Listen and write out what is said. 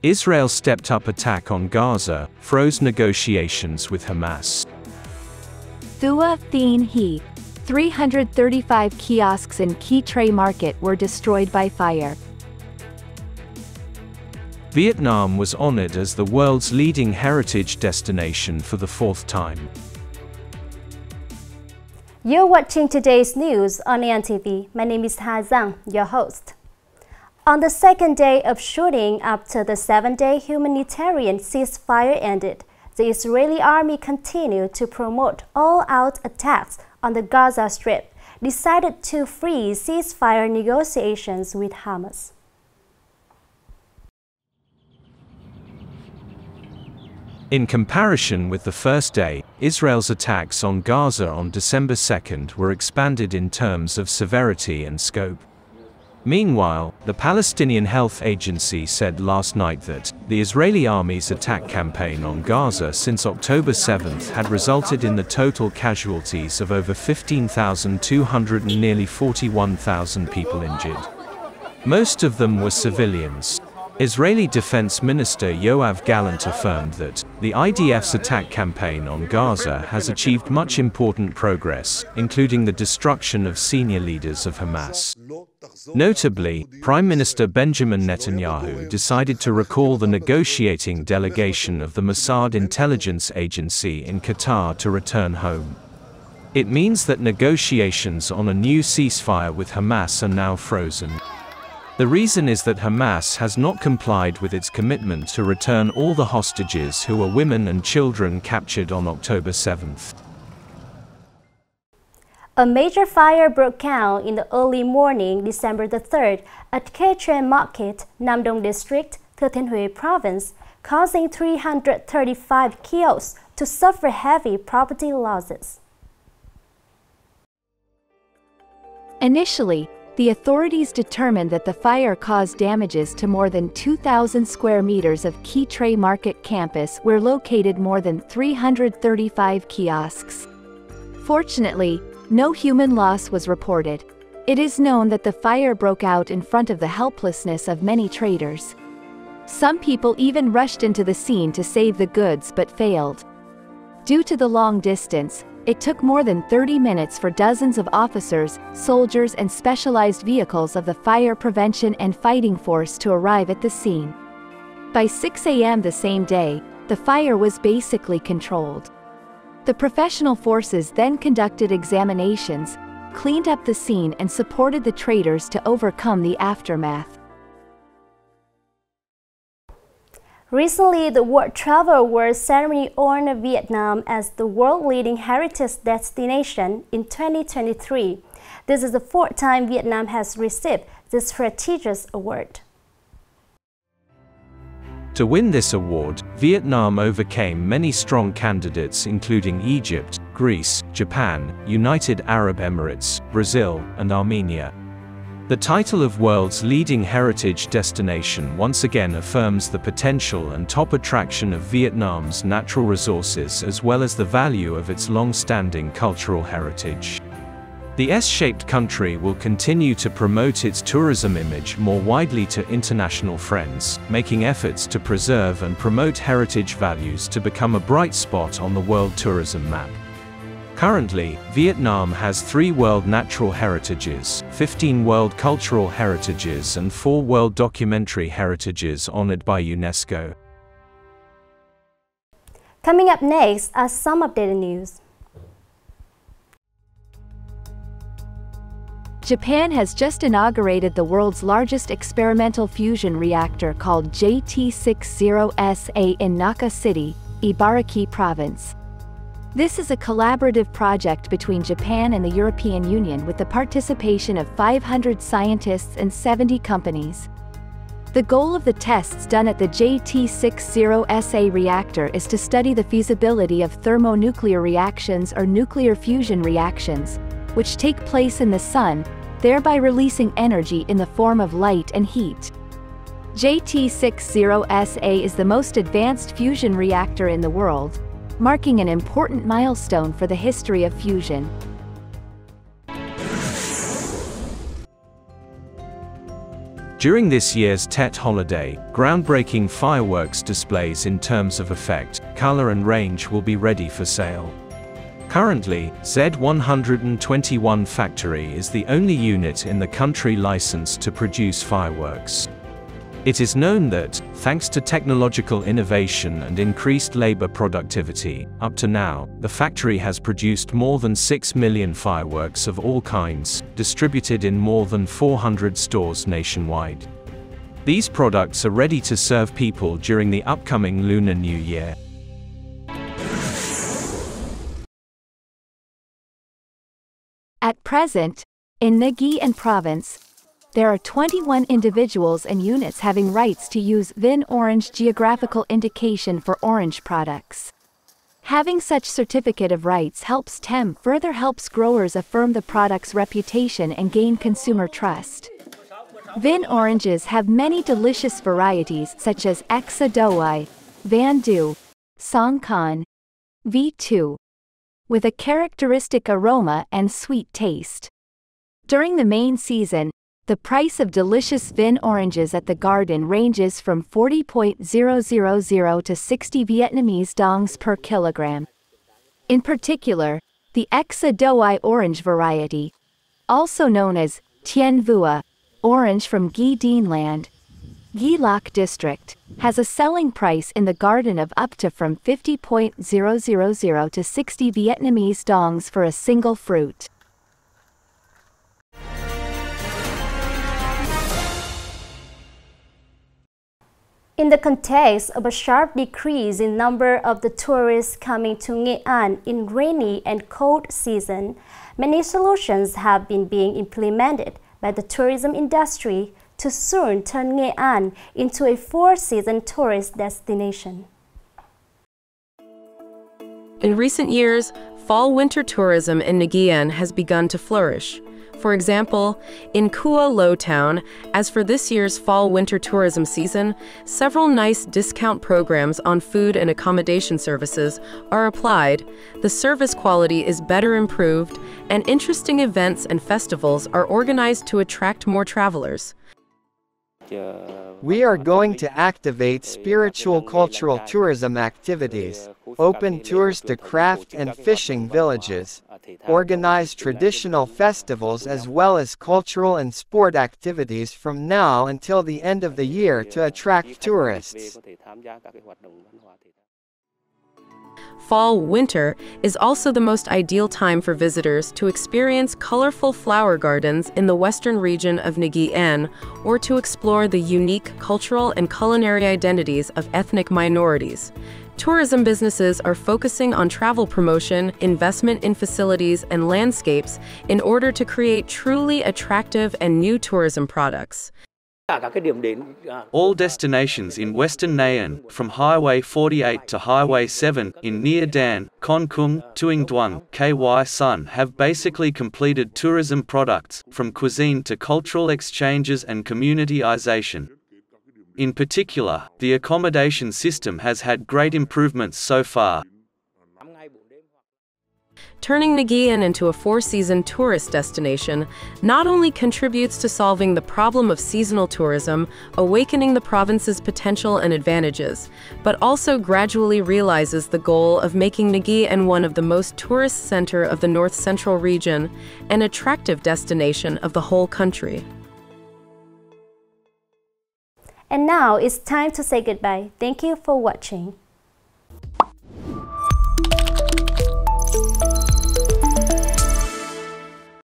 Israel's stepped-up attack on Gaza froze negotiations with Hamas. Thua Thien He. 335 kiosks in Khe Tre market were destroyed by fire. Vietnam was honored as the world's leading heritage destination for the fourth time. You're watching today's news on Nghệ An TV. My name is Ha Zhang, your host. On the second day of shooting after the 7-day humanitarian ceasefire ended, the Israeli army continued to promote all-out attacks on the Gaza Strip, decided to freeze ceasefire negotiations with Hamas. In comparison with the first day, Israel's attacks on Gaza on December 2nd were expanded in terms of severity and scope. Meanwhile, the Palestinian Health Agency said last night that the Israeli army's attack campaign on Gaza since October 7th had resulted in the total casualties of over 15,200 and nearly 41,000 people injured. Most of them were civilians. Israeli Defense Minister Yoav Gallant affirmed that the IDF's attack campaign on Gaza has achieved much important progress, including the destruction of senior leaders of Hamas. Notably, Prime Minister Benjamin Netanyahu decided to recall the negotiating delegation of the Mossad intelligence agency in Qatar to return home. It means that negotiations on a new ceasefire with Hamas are now frozen. The reason is that Hamas has not complied with its commitment to return all the hostages who were women and children captured on October 7th. A major fire broke out in the early morning, December the 3rd, at Khe Tre Market, Nam Dong District, Thừa Thiên Huế Province, causing 335 kiosks to suffer heavy property losses. Initially, the authorities determined that the fire caused damages to more than 2,000 square meters of Khe Tre Market campus, where located more than 335 kiosks. Fortunately, no human loss was reported. It is known that the fire broke out in front of the helplessness of many traders. Some people even rushed into the scene to save the goods but failed. Due to the long distance, it took more than 30 minutes for dozens of officers, soldiers and specialized vehicles of the Fire Prevention and Fighting Force to arrive at the scene. By 6 a.m. the same day, the fire was basically controlled. The professional forces then conducted examinations, cleaned up the scene and supported the traders to overcome the aftermath. Recently, the World Travel Award ceremony honored Vietnam as the world-leading heritage destination in 2023. This is the fourth time Vietnam has received this prestigious award. To win this award, Vietnam overcame many strong candidates including Egypt, Greece, Japan, United Arab Emirates, Brazil, and Armenia. The title of world's leading heritage destination once again affirms the potential and top attraction of Vietnam's natural resources as well as the value of its long-standing cultural heritage. The S-shaped country will continue to promote its tourism image more widely to international friends, making efforts to preserve and promote heritage values to become a bright spot on the world tourism map. Currently, Vietnam has 3 World Natural Heritages, 15 World Cultural Heritages and 4 World Documentary Heritages honored by UNESCO. Coming up next are some updated news. Japan has just inaugurated the world's largest experimental fusion reactor called JT60SA in Naka City, Ibaraki Province. This is a collaborative project between Japan and the European Union with the participation of 500 scientists and 70 companies. The goal of the tests done at the JT60SA reactor is to study the feasibility of thermonuclear reactions or nuclear fusion reactions, which take place in the sun, thereby releasing energy in the form of light and heat. JT60SA is the most advanced fusion reactor in the world, marking an important milestone for the history of fusion. During this year's Tet holiday, groundbreaking fireworks displays in terms of effect, color and range will be ready for sale. Currently, Z121 Factory is the only unit in the country licensed to produce fireworks. It is known that, thanks to technological innovation and increased labor productivity, up to now, the factory has produced more than 6 million fireworks of all kinds, distributed in more than 400 stores nationwide. These products are ready to serve people during the upcoming Lunar New Year. At present, in Nghệ An province, there are 21 individuals and units having rights to use Vinh Orange geographical indication for orange products. Having such certificate of rights further helps growers affirm the product's reputation and gain consumer trust. Vinh oranges have many delicious varieties such as Exa Doi, Van Du, Song Khan, V2, with a characteristic aroma and sweet taste. During the main season, the price of delicious Vinh oranges at the garden ranges from 40.000 to 60 Vietnamese dongs per kilogram. In particular, the Exa Doi orange variety, also known as Tien Vua, orange from Ghi Dien Land, Ghi Loc district, has a selling price in the garden of up to from 50.000 to 60 Vietnamese dongs for a single fruit. In the context of a sharp decrease in number of the tourists coming to Nghệ An in rainy and cold season, many solutions have been being implemented by the tourism industry to soon turn Nghệ An into a four-season tourist destination. In recent years, fall-winter tourism in Nghệ An has begun to flourish. For example, in Kua Lo Town, as for this year's fall-winter tourism season, several nice discount programs on food and accommodation services are applied, the service quality is better improved, and interesting events and festivals are organized to attract more travelers. We are going to activate spiritual cultural tourism activities, open tours to craft and fishing villages, organize traditional festivals as well as cultural and sport activities from now until the end of the year to attract tourists. Fall-winter is also the most ideal time for visitors to experience colorful flower gardens in the western region of Nghệ An or to explore the unique cultural and culinary identities of ethnic minorities. Tourism businesses are focusing on travel promotion, investment in facilities and landscapes in order to create truly attractive and new tourism products. All destinations in Western Nghệ An, from Highway 48 to Highway 7, in Nha Dan, Con Cung, Tueng Duong, KY Sun, have basically completed tourism products, from cuisine to cultural exchanges and communityization. In particular, the accommodation system has had great improvements so far. Turning Nghệ An into a four-season tourist destination not only contributes to solving the problem of seasonal tourism, awakening the province's potential and advantages, but also gradually realizes the goal of making Nghệ An one of the most tourist center of the north-central region, an attractive destination of the whole country. And now it's time to say goodbye. Thank you for watching.